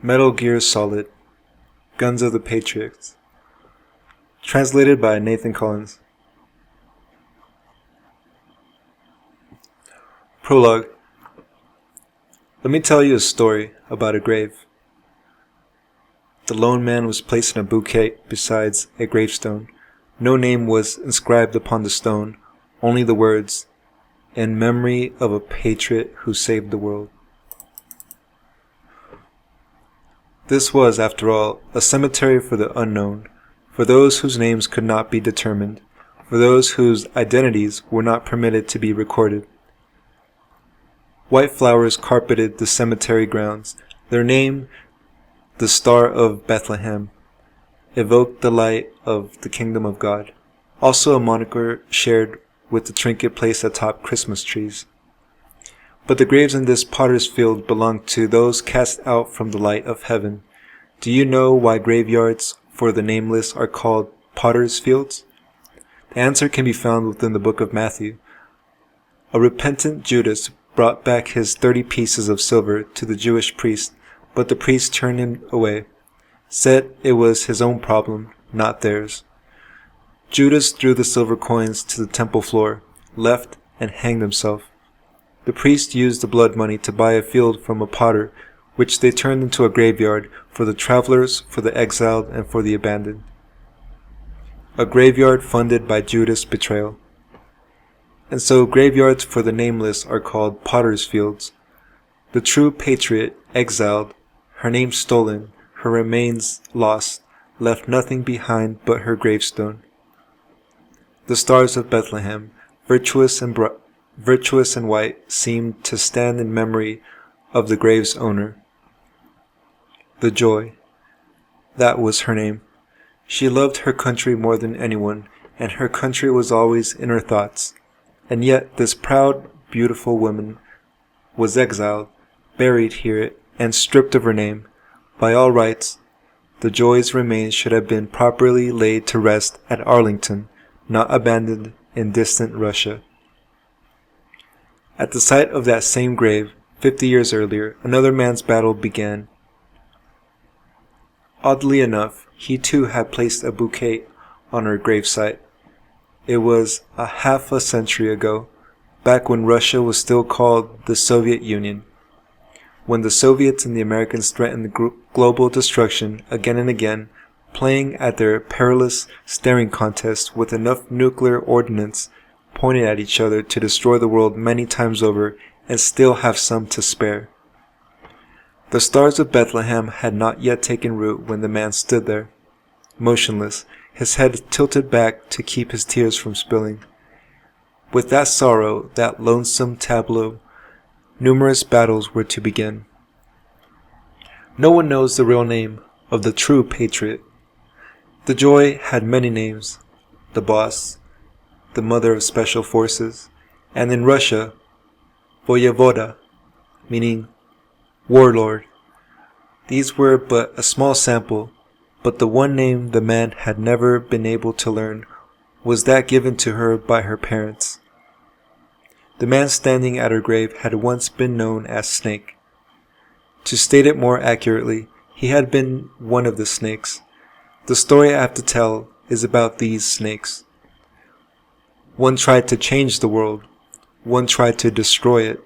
Metal Gear Solid, Guns of the Patriots. Translated by Nathan Collins. Prologue. Let me tell you a story about a grave. The lone man was placed in a bouquet beside a gravestone. No name was inscribed upon the stone, only the words, "In memory of a patriot who saved the world." This was, after all, a cemetery for the unknown, for those whose names could not be determined, for those whose identities were not permitted to be recorded. White flowers carpeted the cemetery grounds. Their name, the Star of Bethlehem, evoked the light of the kingdom of God, also a moniker shared with the trinket placed atop Christmas trees. But the graves in this potter's field belonged to those cast out from the light of heaven. Do you know why graveyards for the nameless are called potter's fields? The answer can be found within the book of Matthew. A repentant Judas brought back his 30 pieces of silver to the Jewish priest, but the priest turned him away, said it was his own problem, not theirs. Judas threw the silver coins to the temple floor, left, and hanged himself. The priest used the blood money to buy a field from a potter, which they turned into a graveyard for the travelers, for the exiled, and for the abandoned. A graveyard funded by Judas' betrayal. And so graveyards for the nameless are called potter's fields. The true patriot, exiled, her name stolen, her remains lost, left nothing behind but her gravestone. The stars of Bethlehem, virtuous and white, seemed to stand in memory of the grave's owner. The Joy. That was her name. She loved her country more than anyone, and her country was always in her thoughts. And yet this proud, beautiful woman was exiled, buried here, and stripped of her name. By all rights, the Joy's remains should have been properly laid to rest at Arlington, not abandoned in distant Russia. At the site of that same grave, 50 years earlier, another man's battle began. Oddly enough, he too had placed a bouquet on her gravesite. It was half a century ago, back when Russia was still called the Soviet Union, when the Soviets and the Americans threatened global destruction again and again, playing at their perilous staring contest with enough nuclear ordnance pointed at each other to destroy the world many times over and still have some to spare. The stars of Bethlehem had not yet taken root when the man stood there, motionless, his head tilted back to keep his tears from spilling. With that sorrow, that lonesome tableau, numerous battles were to begin. No one knows the real name of the true patriot. The Joy had many names: the Boss, the Mother of Special Forces, and in Russia, Voyevoda, meaning warlord. These were but a small sample, but the one name the man had never been able to learn was that given to her by her parents. The man standing at her grave had once been known as Snake. To state it more accurately, he had been one of the snakes. The story I have to tell is about these snakes. One tried to change the world. One tried to destroy it.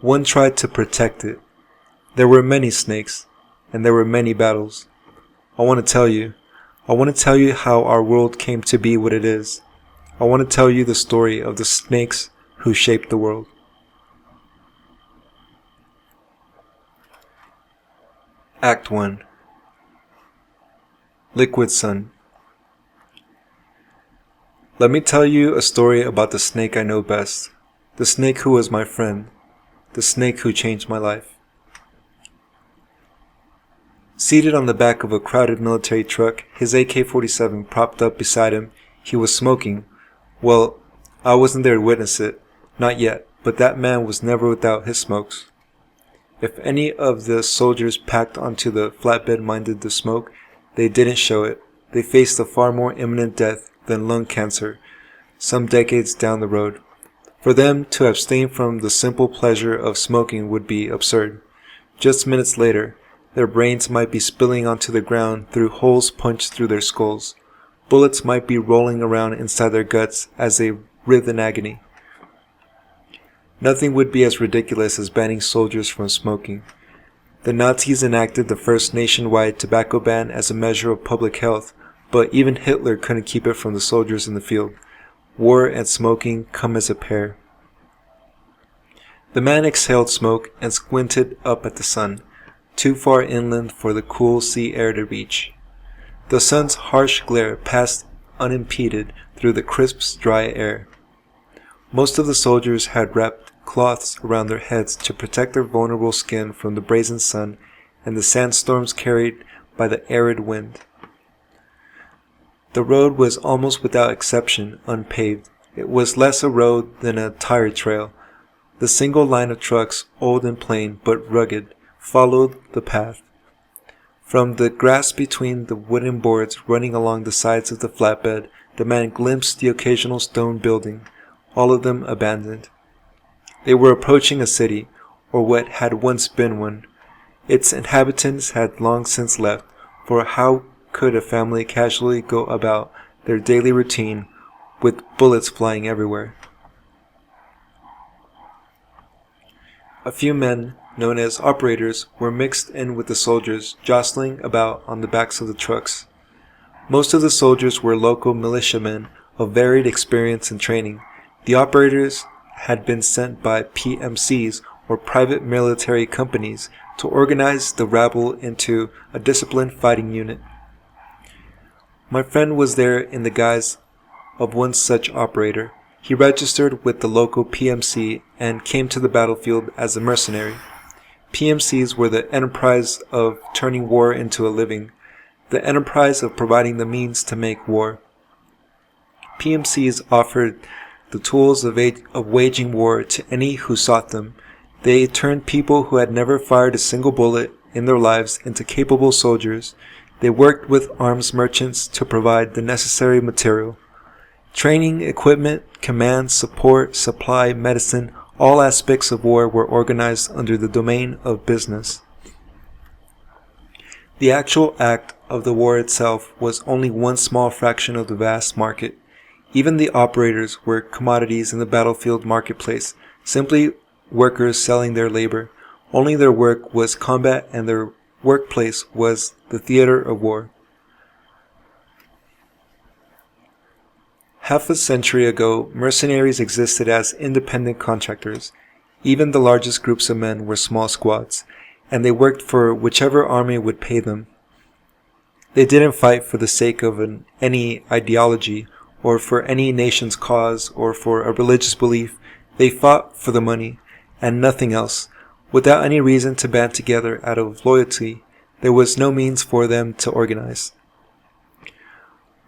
One tried to protect it. There were many snakes, and there were many battles. I want to tell you how our world came to be what it is. I want to tell you the story of the snakes who shaped the world. Act 1. Liquid Sun. Let me tell you a story about the snake I know best, the snake who was my friend, the snake who changed my life. Seated on the back of a crowded military truck, his AK-47 propped up beside him, he was smoking. Well, I wasn't there to witness it, not yet, but that man was never without his smokes. If any of the soldiers packed onto the flatbed minded the smoke, they didn't show it. They faced a far more imminent death than lung cancer, some decades down the road. For them to abstain from the simple pleasure of smoking would be absurd. Just minutes later, Their brains might be spilling onto the ground through holes punched through their skulls. Bullets might be rolling around inside their guts as they writhe in agony. Nothing would be as ridiculous as banning soldiers from smoking. The Nazis enacted the first nationwide tobacco ban as a measure of public health, but even Hitler couldn't keep it from the soldiers in the field. War and smoking come as a pair. The man exhaled smoke and squinted up at the sun, too far inland for the cool sea air to reach. The sun's harsh glare passed unimpeded through the crisp, dry air. Most of the soldiers had wrapped cloths around their heads to protect their vulnerable skin from the brazen sun and the sandstorms carried by the arid wind. The road was almost without exception unpaved. It was less a road than a tire trail. The single line of trucks, old and plain but rugged, followed the path. From the grass between the wooden boards running along the sides of the flatbed, the man glimpsed the occasional stone building, all of them abandoned. They were approaching a city, or what had once been one. Its inhabitants had long since left, for how could a family casually go about their daily routine with bullets flying everywhere? A few men, known as operators, were mixed in with the soldiers, jostling about on the backs of the trucks. Most of the soldiers were local militiamen of varied experience and training. The operators had been sent by PMCs, or private military companies, to organize the rabble into a disciplined fighting unit. My friend was there in the guise of one such operator. He registered with the local PMC and came to the battlefield as a mercenary. PMCs were the enterprise of turning war into a living, the enterprise of providing the means to make war. PMCs offered the tools of waging war to any who sought them. They turned people who had never fired a single bullet in their lives into capable soldiers. They worked with arms merchants to provide the necessary material. Training, equipment, command, support, supply, medicine, all aspects of war were organized under the domain of business. The actual act of the war itself was only one small fraction of the vast market. Even the operators were commodities in the battlefield marketplace, simply workers selling their labor. Only their work was combat and their workplace was the theater of war. Half a century ago, mercenaries existed as independent contractors. Even the largest groups of men were small squads, and they worked for whichever army would pay them. They didn't fight for the sake of any ideology, or for any nation's cause, or for a religious belief. They fought for the money, and nothing else. Without any reason to band together out of loyalty, there was no means for them to organize.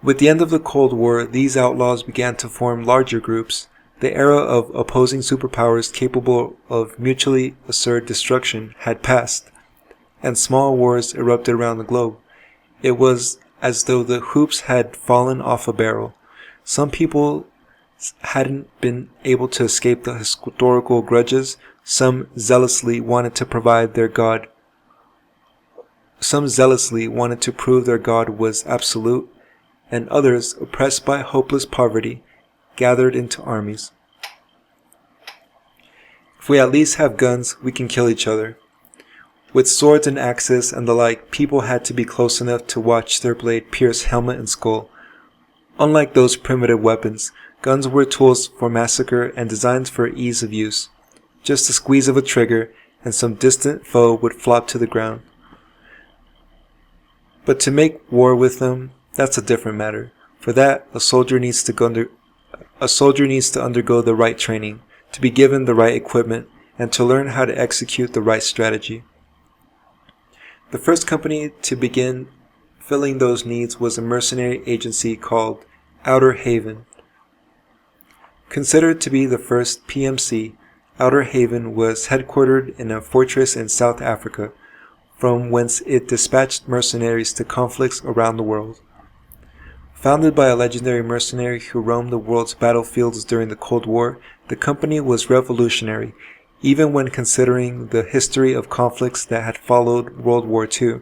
With the end of the Cold War, these outlaws began to form larger groups. The era of opposing superpowers capable of mutually assured destruction had passed, and small wars erupted around the globe. It was as though the hoops had fallen off a barrel. Some people hadn't been able to escape the historical grudges. Some zealously wanted to prove their God was absolute, and others, oppressed by hopeless poverty, gathered into armies. If we at least have guns, we can kill each other. With swords and axes and the like, people had to be close enough to watch their blade pierce helmet and skull. Unlike those primitive weapons, guns were tools for massacre and designed for ease of use. Just a squeeze of a trigger, and some distant foe would flop to the ground. But to make war with them, that's a different matter. For that, a soldier needs to undergo the right training, to be given the right equipment, and to learn how to execute the right strategy. The first company to begin filling those needs was a mercenary agency called Outer Haven. Considered to be the first PMC, Outer Haven was headquartered in a fortress in South Africa, from whence it dispatched mercenaries to conflicts around the world. Founded by a legendary mercenary who roamed the world's battlefields during the Cold War, the company was revolutionary. even when considering the history of conflicts that had followed World War II.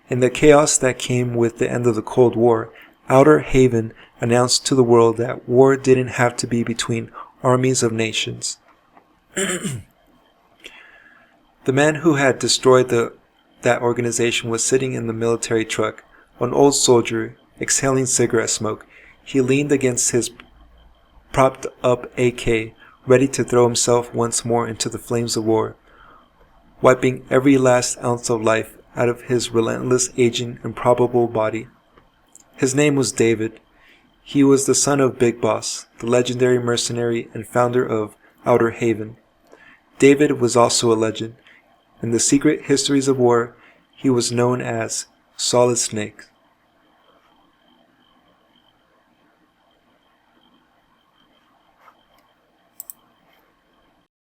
In the chaos that came with the end of the Cold War, Outer Haven announced to the world that war didn't have to be between armies of nations. The man who had destroyed that organization was sitting in the military truck, an old soldier, exhaling cigarette smoke. He leaned against his propped up AK, ready to throw himself once more into the flames of war, wiping every last ounce of life out of his relentless, aging, improbable body. His name was David. He was the son of Big Boss, the legendary mercenary and founder of Outer Haven. David was also a legend. In the secret histories of war, he was known as Solid Snake.